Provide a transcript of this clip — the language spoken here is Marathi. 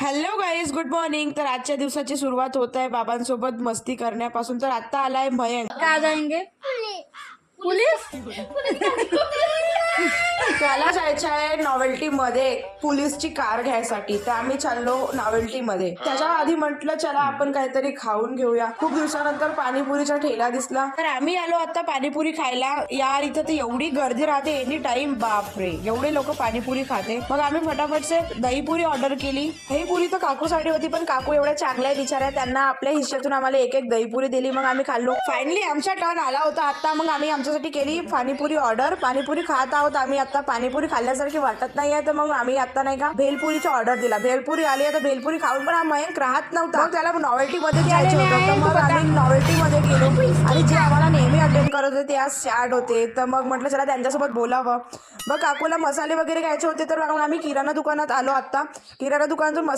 Hello guys, good morning. तर आजच्या दिवसाची सुरुवात होत आहे बाबांसोबत मस्ती करण्यापासून. तर आता आलाय मयंक. कहाँ जाएंगे? पुलिस? त्याला जायचं आहे नॉवेल्टी मध्ये पोलीसची कार घ्यायसाठी. तर आम्ही चाललो नॉवेल्टी मध्ये. त्याच्या आधी म्हटलं चला आपण काहीतरी खाऊन घेऊया. खूप दिवसानंतर पाणीपुरीचा ठेला दिसला तर आम्ही आलो आता पाणीपुरी खायला. यार इथं तर एवढी गर्दी राहते एनी टाइम, बापरे एवढे लोक पाणीपुरी खाते. मग आम्ही फटाफट से दहीपुरी ऑर्डर केली. दहीपुरी तर काकूसाठी होती, पण काकू एवढ्या चांगल्या बिचाऱ्या, त्यांना आपल्या हिश्श्यातून आम्हाला एक एक दहीपुरी दिली. मग आम्ही खाल्लो. फायनली आमचा टर्न आला होता आता. मग आम्ही आमच्यासाठी केली पाणीपुरी ऑर्डर. पाणीपुरी खात आहोत आम्ही आता. पाणीपुरी खाल्ल्यासारखी वाटत नाहीये, तर मग आम्ही आता नाही का भेलपुरीचा ऑर्डर दिला. भेलपुरी आली आहे तर भेलपुरी खाऊन पण हा मयंक राहत नव्हता. मग त्याला नॉवेल्टी मध्ये जायचं होतं, तर मग आम्ही नॉवेल्टी मध्ये गेलो. आणि जे आम्हाला नेहमी अटेंड करत होते ते आज सॅड होते, तर मग म्हटलं चला त्यांच्यासोबत बोलावं. मग काकूला मसाले वगैरे घ्यायचे होते, तर मग आम्ही किराणा दुकानात आलो आता. किराणा दुकानातून